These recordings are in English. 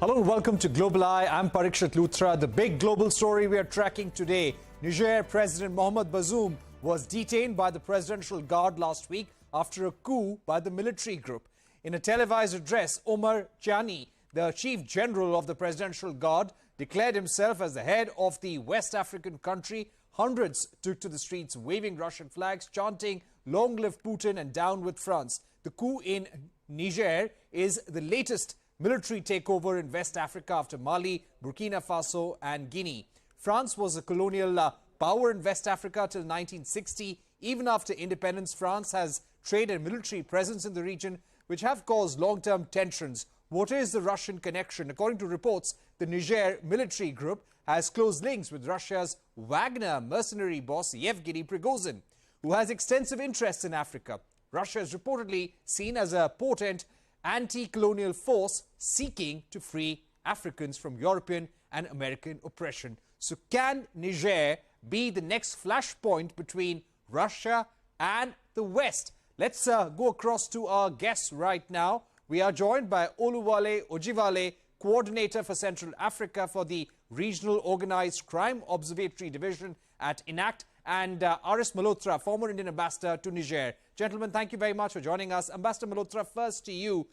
Hello and welcome to Global Eye. I'm Parikshit Luthra. The big global story we are tracking today. Niger President Mohamed Bazoum was detained by the Presidential Guard last week after a coup by the military group. In a televised address, Omar Chani, the Chief General of the Presidential Guard, declared himself as the head of the West African country. Hundreds took to the streets waving Russian flags, chanting, "Long live Putin and down with France." The coup in Niger is the latest military takeover in West Africa after Mali, Burkina Faso and Guinea. France was a colonial power in West Africa till 1960. Even after independence, France has trade and military presence in the region, which have caused long-term tensions. What is the Russian connection? According to reports, the Niger military group has close links with Russia's Wagner mercenary boss Yevgeny Prigozhin, who has extensive interests in Africa. Russia is reportedly seen as a potent anti-colonial force seeking to free Africans from European and American oppression. So can Niger be the next flashpoint between Russia and the West? Let's go across to our guests right now. We are joined by Oluwole Ojewale, Coordinator for Central Africa for the Regional Organized Crime Observatory Division at ENACT, and R.S. Malhotra, former Indian ambassador to Niger. Gentlemen, thank you very much for joining us. Ambassador Malhotra, first to you.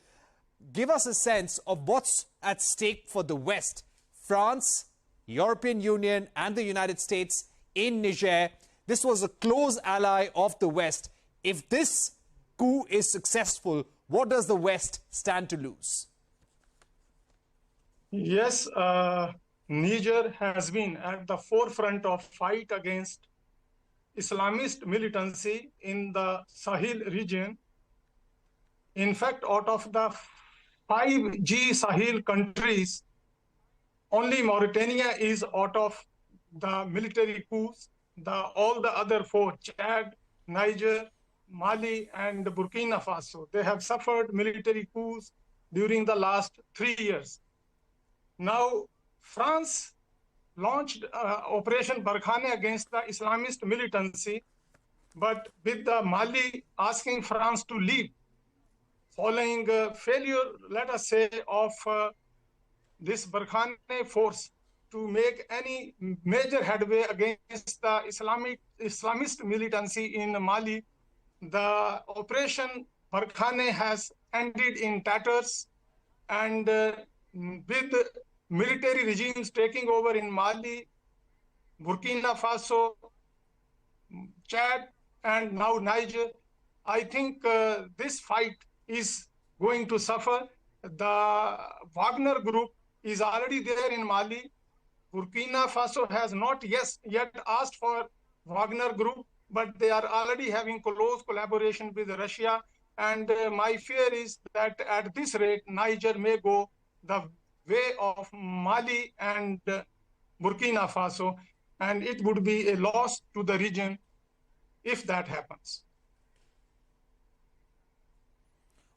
Give us a sense of what's at stake for the West. France, European Union and the United States in Niger. This was a close ally of the West. If this coup is successful, what does the West stand to lose? Yes, Niger has been at the forefront of fight against Islamist militancy in the Sahel region. In fact, out of the 5G Sahel countries, only Mauritania is out of the military coups. All the other four, Chad, Niger, Mali, and Burkina Faso, they have suffered military coups during the last 3 years. Now, France launched Operation Barkhane against the Islamist militancy, but with the Mali asking France to leave, following failure, let us say, of this Barkhane force to make any major headway against the Islamist militancy in Mali, the Operation Barkhane has ended in tatters, and with military regimes taking over in Mali, Burkina Faso, Chad, and now Niger, I think this fight is going to suffer. The Wagner group is already there in Mali. Burkina Faso has not yet asked for Wagner group, but they are already having close collaboration with Russia. And my fear is that at this rate, Niger may go the way of Mali and Burkina Faso, and it would be a loss to the region if that happens.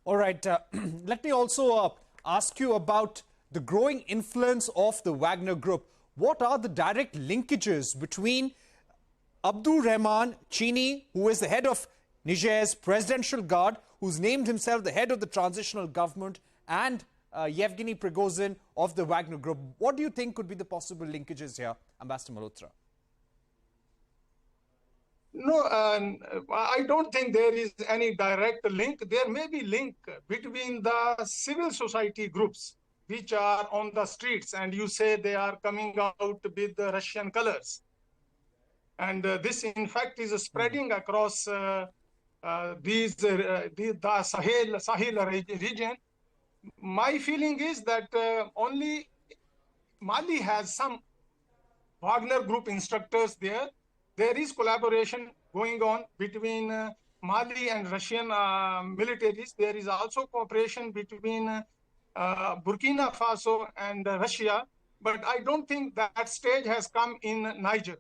All right. Let me also ask you about the growing influence of the Wagner group. What are the direct linkages between Abdul Rahman Chini, who is the head of Niger's Presidential Guard, who's named himself the head of the transitional government, and Yevgeny Prigozhin of the Wagner group? What do you think could be the possible linkages here, Ambassador Malhotra? No, I don't think there is any direct link. There may be link between the civil society groups which are on the streets, and you say they are coming out with the Russian colors. And this, in fact, is spreading across the Sahel region. My feeling is that only Mali has some Wagner group instructors there. There is collaboration going on between Mali and Russian militaries. There is also cooperation between Burkina Faso and Russia, but I don't think that stage has come in Niger.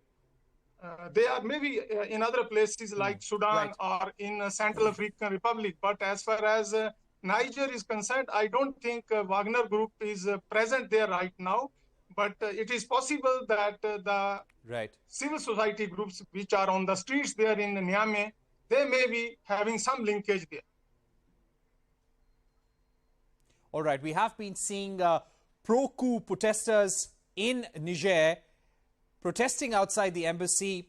They are maybe in other places like Sudan or in Central African Republic, but as far as Niger is concerned, I don't think Wagner group is present there right now, but it is possible that the civil society groups which are on the streets there in Niamey, they may be having some linkage there. All right, we have been seeing pro-coup protesters in Niger protesting outside the embassy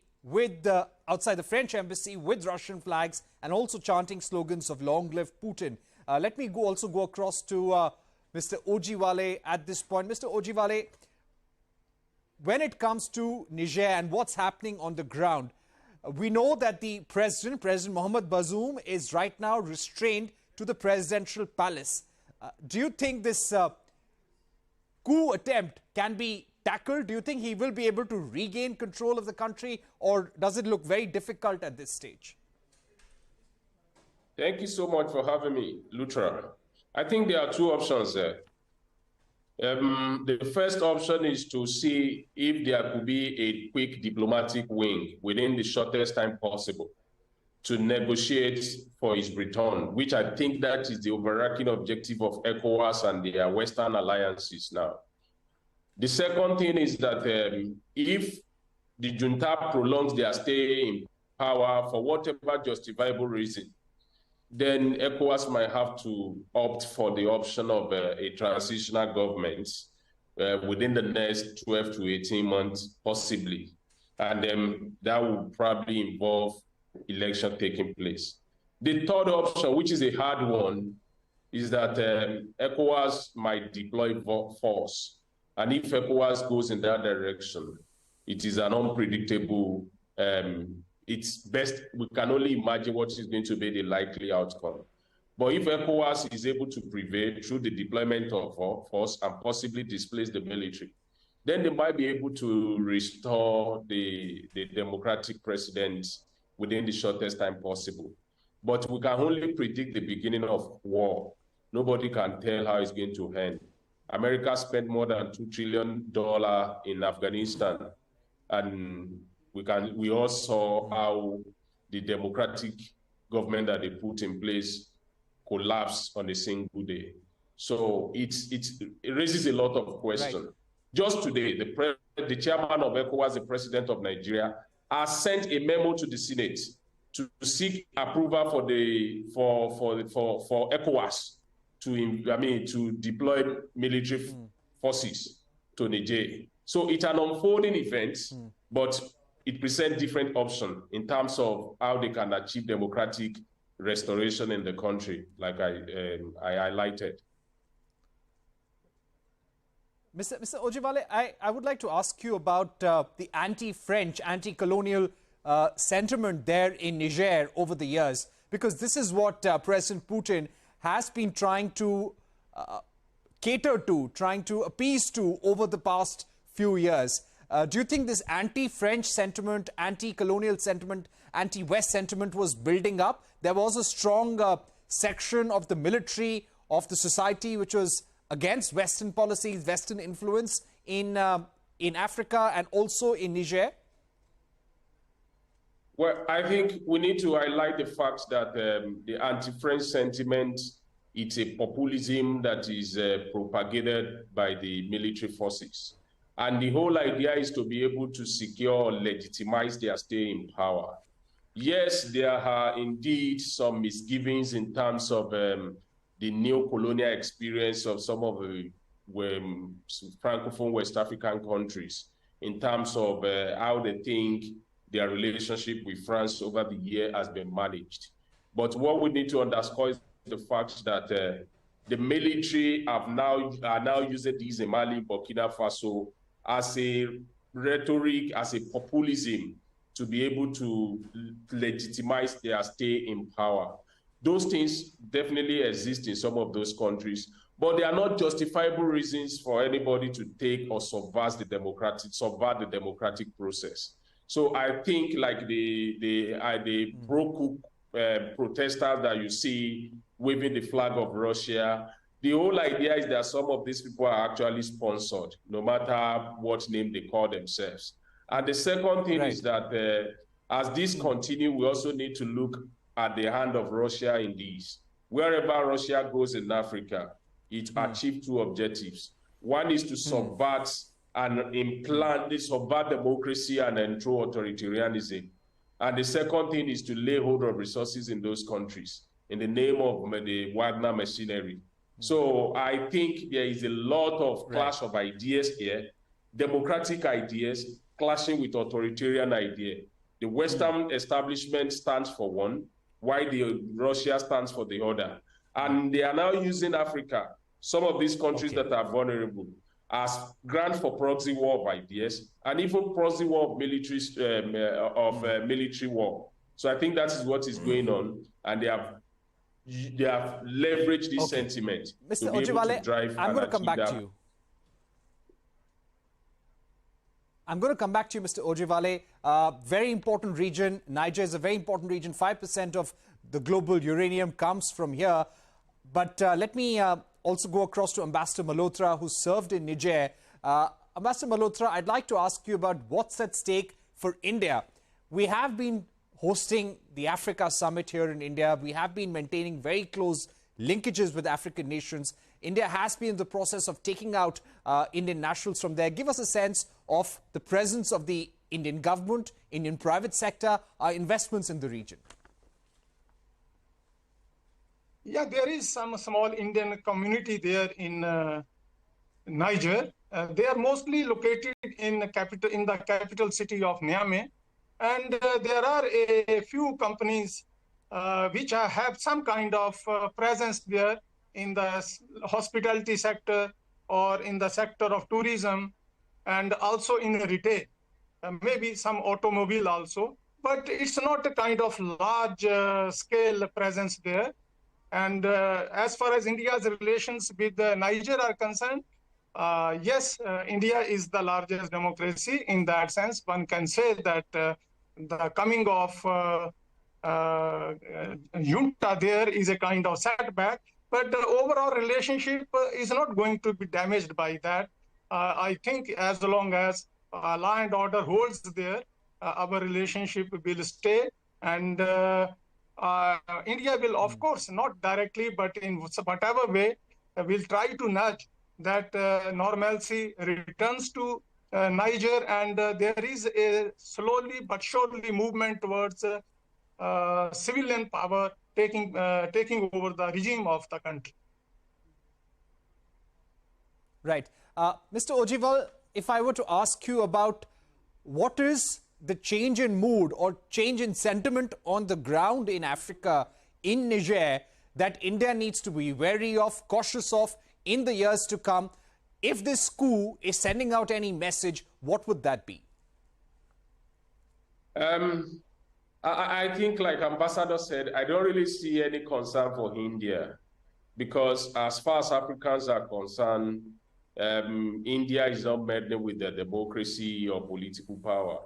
outside the French embassy with Russian flags and also chanting slogans of "Long live Putin." Let me also go across to Mr. Ojewale at this point. Mr. Ojewale, when it comes to Niger and what's happening on the ground, we know that the President Mohammed Bazoum, is right now restrained to the presidential palace. Do you think this coup attempt can be tackled? Do you think he will be able to regain control of the country, or does it look very difficult at this stage? Thank you so much for having me, Lutra. I think there are two options there. The first option is to see if there could be a quick diplomatic wing within the shortest time possible to negotiate for his return, which I think that is the overarching objective of ECOWAS and their Western alliances now. The second thing is that if the junta prolongs their stay in power for whatever justifiable reason, then ECOWAS might have to opt for the option of a transitional government within the next 12 to 18 months, possibly. And that would probably involve election taking place. The third option, which is a hard one, is that ECOWAS might deploy force. And if ECOWAS goes in that direction, it is an unpredictable it's best, we can only imagine what is going to be the likely outcome. But if ECOWAS is able to prevail through the deployment of force and possibly displace the military, then they might be able to restore the democratic president within the shortest time possible. But we can only predict the beginning of war. Nobody can tell how it's going to end. America spent more than $2 trillion in Afghanistan, and we all saw how the democratic government that they put in place collapsed on a single day. So it raises a lot of questions. Right. Just today, the chairman of ECOWAS, the president of Nigeria, has sent a memo to the Senate to seek approval for ECOWAS to deploy military forces to Niger. So it's an unfolding event, but it presents different options in terms of how they can achieve democratic restoration in the country, like I highlighted. Mr. Ojewale, I would like to ask you about the anti-French, anti-colonial sentiment there in Niger over the years, because this is what President Putin has been trying to cater to, trying to appease to over the past few years. Do you think this anti-French sentiment, anti-colonial sentiment, anti-West sentiment was building up? There was a strong section of the military, of the society, which was against Western policies, Western influence in Africa and also in Niger? Well, I think we need to highlight the fact that the anti-French sentiment, it's a populism that is propagated by the military forces. And the whole idea is to be able to secure or legitimize their stay in power. Yes, there are indeed some misgivings in terms of the neo-colonial experience of some of the Francophone West African countries in terms of how they think their relationship with France over the year has been managed. But what we need to underscore is the fact that the military are now using these in Mali, Burkina Faso as a rhetoric, as a populism to be able to legitimize their stay in power. Those things definitely exist in some of those countries, but they are not justifiable reasons for anybody to take or subvert the democratic process. So I think like the pro-coup protesters that you see waving the flag of Russia, the whole idea is that some of these people are actually sponsored, no matter what name they call themselves. And the second thing is that as this continues, we also need to look at the hand of Russia in this. Wherever Russia goes in Africa, it achieves two objectives. One is to subvert and subvert democracy and enthrone authoritarianism. And the second thing is to lay hold of resources in those countries in the name of the Wagner machinery. So I think there is a lot of clash of ideas here, democratic ideas clashing with authoritarian ideas. The Western establishment stands for one, while Russia stands for the other. And they are now using Africa, some of these countries that are vulnerable, as ground for proxy war of ideas, and even proxy war of military war. So I think that is what is going on, and they have leveraged this sentiment Mr. to be able Ojewale, to drive. I'm going to come back to you. I'm going to come back to you, Mr. Ojewale. Very important region. Niger is a very important region. 5% of the global uranium comes from here. But let me also go across to Ambassador Malhotra, who served in Niger. Ambassador Malhotra, I'd like to ask you about what's at stake for India. We have been hosting the Africa Summit here in India. We have been maintaining very close linkages with African nations. India has been in the process of taking out Indian nationals from there. Give us a sense of the presence of the Indian government, Indian private sector, investments in the region. Yeah, there is some small Indian community there in Niger. They are mostly located in the capital city of Niamey. And there are a few companies which have some kind of presence there in the hospitality sector or in the sector of tourism, and also in retail, maybe some automobile also. But it's not a kind of large scale presence there. And as far as India's relations with Niger are concerned, yes, India is the largest democracy. In that sense, one can say that the coming of junta there is a kind of setback, but the overall relationship is not going to be damaged by that. I think as long as law and order holds there, our relationship will stay. And India will, of course, not directly, but in whatever way, will try to nudge that normalcy returns to Niger, and there is a slowly but surely movement towards civilian power taking over the regime of the country. Right. Mr. Ojewale, if I were to ask you about what is the change in mood or change in sentiment on the ground in Africa, in Niger, that India needs to be wary of, cautious of in the years to come, if this coup is sending out any message, what would that be? I think, like Ambassador said, I don't really see any concern for India, because as far as Africans are concerned, India is not meddling with the democracy or political power.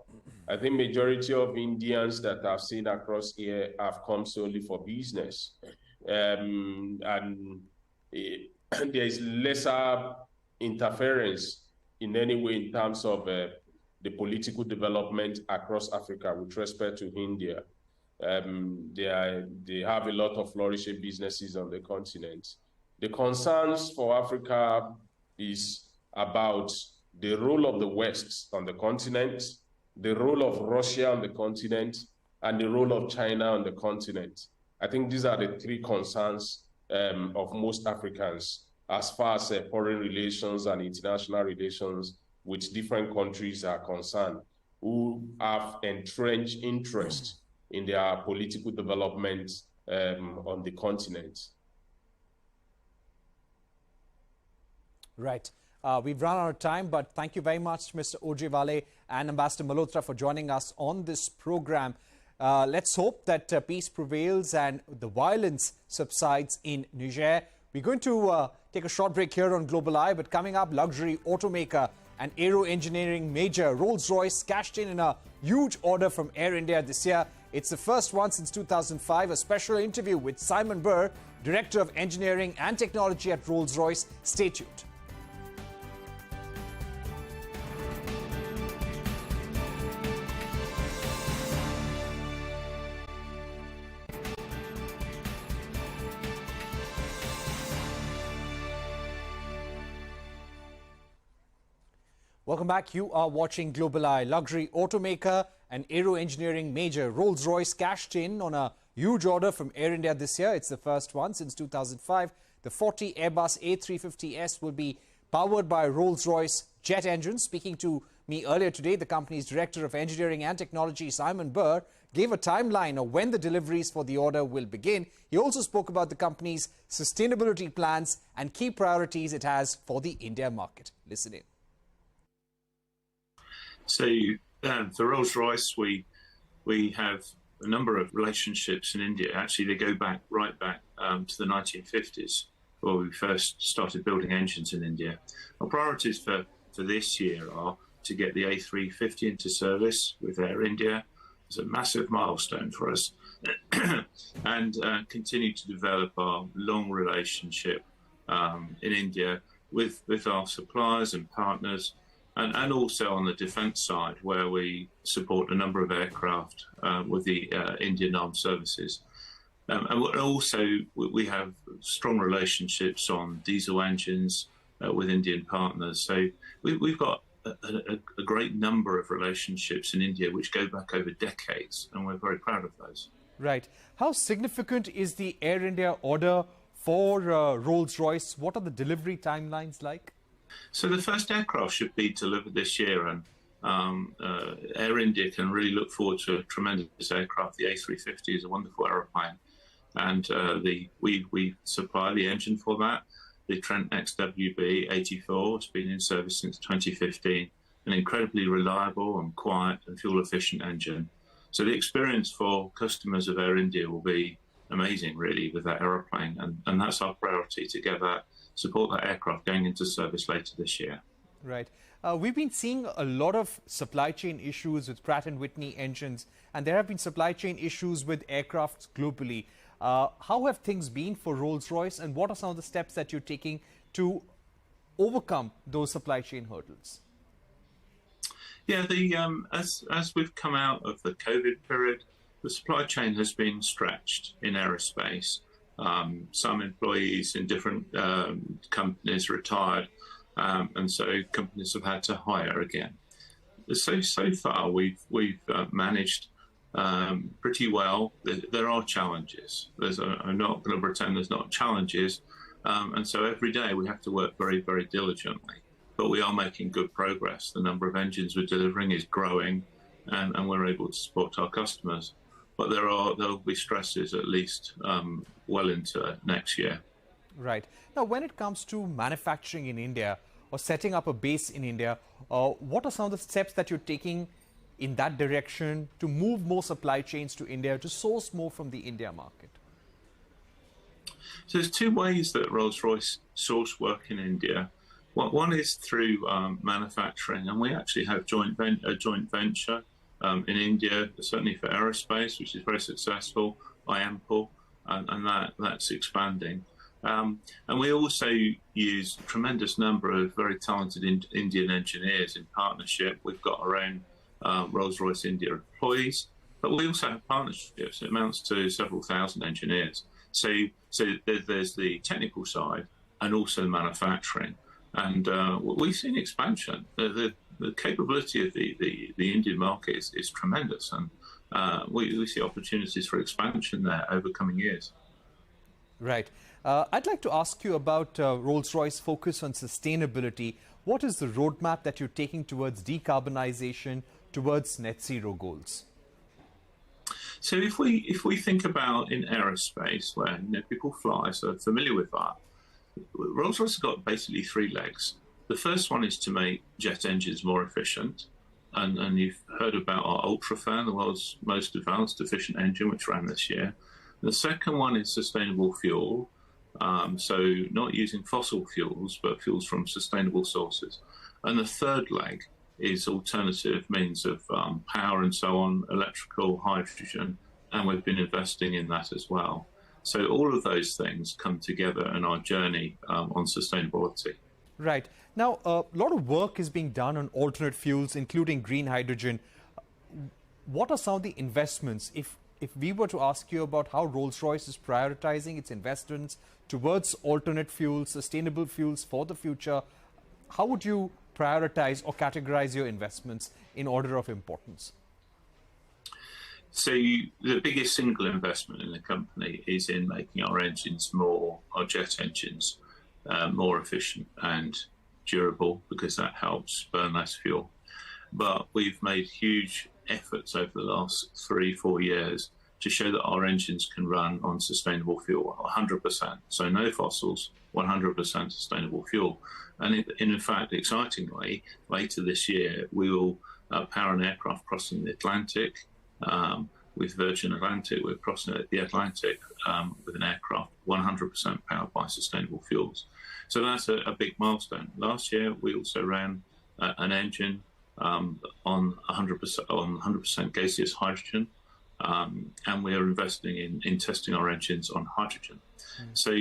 I think majority of Indians that I've seen across here have come solely for business. And there is lesser interference in any way in terms of the political development across Africa with respect to India. They have a lot of flourishing businesses on the continent. The concerns for Africa is about the role of the West on the continent, the role of Russia on the continent, and the role of China on the continent. I think these are the three concerns of most Africans as far as foreign relations and international relations with different countries are concerned, who have entrenched interest in their political development on the continent. Right. We've run out of time, but thank you very much, Mr. Ojewale and Ambassador Malhotra, for joining us on this program. Let's hope that peace prevails and the violence subsides in Niger. We're going to take a short break here on Global Eye, but coming up, luxury automaker and aero engineering major Rolls-Royce cashed in a huge order from Air India this year. It's the first one since 2005. A special interview with Simon Burr, Director of Engineering and Technology at Rolls-Royce. Stay tuned. Welcome back. You are watching Global Eye. Luxury automaker and aero engineering major Rolls-Royce cashed in on a huge order from Air India this year. It's the first one since 2005. The 40 Airbus A350S will be powered by Rolls-Royce jet engines. Speaking to me earlier today, the company's Director of Engineering and Technology, Simon Burr, gave a timeline of when the deliveries for the order will begin. He also spoke about the company's sustainability plans and key priorities it has for the India market. Listen in. So for Rolls-Royce, we have a number of relationships in India. Actually, they go right back to the 1950s, where we first started building engines in India. Our priorities for this year are to get the A350 into service with Air India. It's a massive milestone for us, and continue to develop our long relationship in India with our suppliers and partners, and also on the defence side, where we support a number of aircraft with the Indian Armed Services. And also, we have strong relationships on diesel engines with Indian partners. So we've got a great number of relationships in India which go back over decades, and we're very proud of those. Right. How significant is the Air India order for Rolls-Royce? What are the delivery timelines like? So the first aircraft should be delivered this year, and Air India can really look forward to a tremendous aircraft. The A350 is a wonderful aeroplane, and we supply the engine for that. The Trent XWB-84 has been in service since 2015, an incredibly reliable and quiet and fuel-efficient engine. So the experience for customers of Air India will be amazing, really, with that aeroplane, and that's our priority, to get that, support that aircraft going into service later this year. Right. We've been seeing a lot of supply chain issues with Pratt & Whitney engines, and there have been supply chain issues with aircrafts globally. How have things been for Rolls-Royce, and what are some of the steps that you're taking to overcome those supply chain hurdles? Yeah, as we've come out of the COVID period, the supply chain has been stretched in aerospace. Some employees in different companies retired, and so companies have had to hire again. So far, we've managed pretty well. There are challenges. I'm not going to pretend there's not challenges, and so every day we have to work very, very diligently. But we are making good progress. The number of engines we're delivering is growing, and we're able to support our customers. But there'll be stresses at least well into next year. Right. Now, when it comes to manufacturing in India or setting up a base in India, what are some of the steps that you're taking in that direction to move more supply chains to India, to source more from the India market? So there's two ways that Rolls-Royce source work in India. One is through manufacturing, and we actually have a joint venture in India, certainly for aerospace, which is very successful, IAMPL, and that's expanding. And we also use a tremendous number of very talented Indian engineers in partnership. We've got our own Rolls-Royce India employees, but we also have partnerships. It amounts to several thousand engineers. So there's the technical side and also manufacturing. And we've seen expansion. The capability of the Indian market is tremendous, and we see opportunities for expansion there over coming years. Right. I'd like to ask you about Rolls-Royce focus on sustainability. What is the roadmap that you're taking towards decarbonization, towards net zero goals? So if we think about in aerospace, where people fly, so familiar with that, Rolls-Royce has got basically three legs. The first one is to make jet engines more efficient, and you've heard about our UltraFan, the world's most advanced efficient engine, which ran this year. The second one is sustainable fuel, so not using fossil fuels, but fuels from sustainable sources. And the third leg is alternative means of power and so on, electrical, hydrogen, and we've been investing in that as well. So all of those things come together in our journey on sustainability. Right. Now, a lot of work is being done on alternate fuels, including green hydrogen. What are some of the investments? If we were to ask you about how Rolls-Royce is prioritizing its investments towards alternate fuels, sustainable fuels for the future, how would you prioritize or categorize your investments in order of importance? the biggest single investment in the company is in making our jet engines, more efficient and durable, because that helps burn less fuel. But we've made huge efforts over the last 3-4 years to show that our engines can run on sustainable fuel, 100%. So no fossils, 100% sustainable fuel. And in fact, excitingly, later this year, we will power an aircraft crossing the Atlantic. With Virgin Atlantic, we're crossing the Atlantic with an aircraft 100% powered by sustainable fuels. So that's a big milestone. Last year, we also ran an engine on 100% gaseous hydrogen, and we are investing in testing our engines on hydrogen. So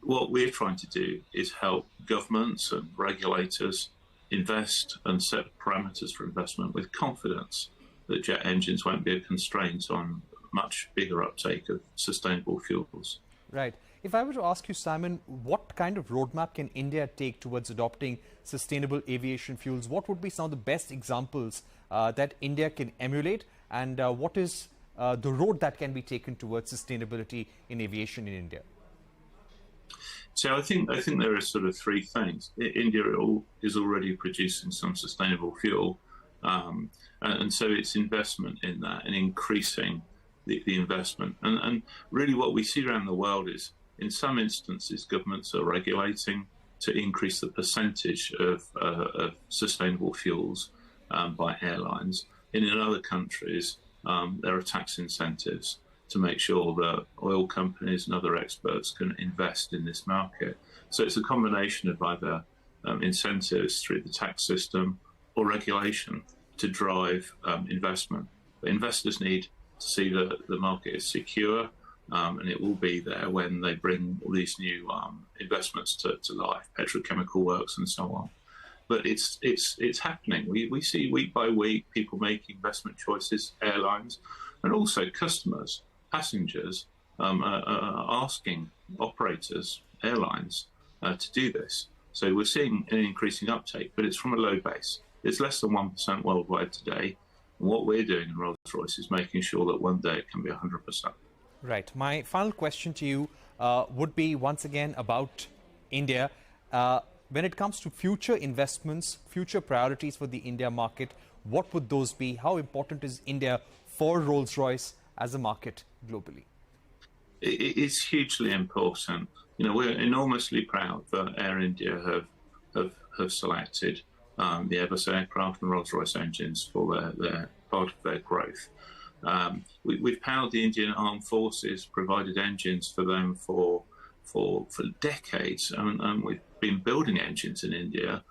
what we're trying to do is help governments and regulators invest and set parameters for investment with confidence that jet engines won't be a constraint on much bigger uptake of sustainable fuels. Right. If I were to ask you, Simon, what kind of roadmap can India take towards adopting sustainable aviation fuels? What would be some of the best examples that India can emulate, and what is the road that can be taken towards sustainability in aviation in India? So I think there are sort of three things. India is already producing some sustainable fuel, and so it's investment in that and increasing the investment. And really what we see around the world is, in some instances, governments are regulating to increase the percentage of sustainable fuels by airlines. And in other countries, there are tax incentives to make sure that oil companies and other experts can invest in this market. So it's a combination of either incentives through the tax system or regulation to drive investment. But investors need to see that the market is secure, and it will be there when they bring all these new investments to life, petrochemical works and so on. But it's happening. We see week by week people making investment choices, airlines, and also customers, passengers, asking operators, airlines, to do this. So we're seeing an increasing uptake, but it's from a low base. It's less than 1% worldwide today. And what we're doing in Rolls-Royce is making sure that one day it can be 100%. Right. My final question to you would be once again about India. When it comes to future investments, future priorities for the India market, what would those be? How important is India for Rolls-Royce as a market globally? It's hugely important. You know, we're enormously proud that Air India have selected the Airbus aircraft and Rolls-Royce engines for their part of their growth. We've powered the Indian Armed Forces, provided engines for them for decades, and we've been building engines in India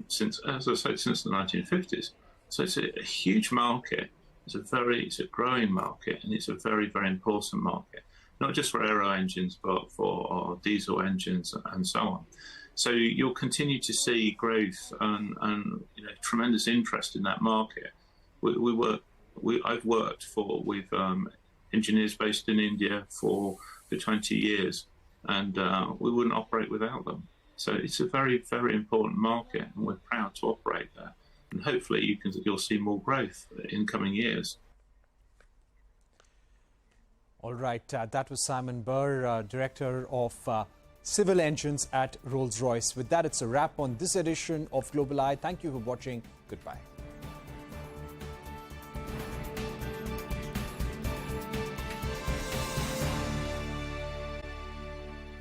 since, as I said, since the 1950s. So it's a huge market. It's a growing market, and it's a very, very important market, not just for aero engines, but for our diesel engines and so on. So you'll continue to see growth and tremendous interest in that market. I've worked with engineers based in India for 20 years, and we wouldn't operate without them. So it's a very, very important market, and we're proud to operate there. And hopefully you'll see more growth in coming years. All right, that was Simon Burr, Director of Civil Engines at Rolls-Royce. With that, it's a wrap on this edition of Global Eye. Thank you for watching. Goodbye.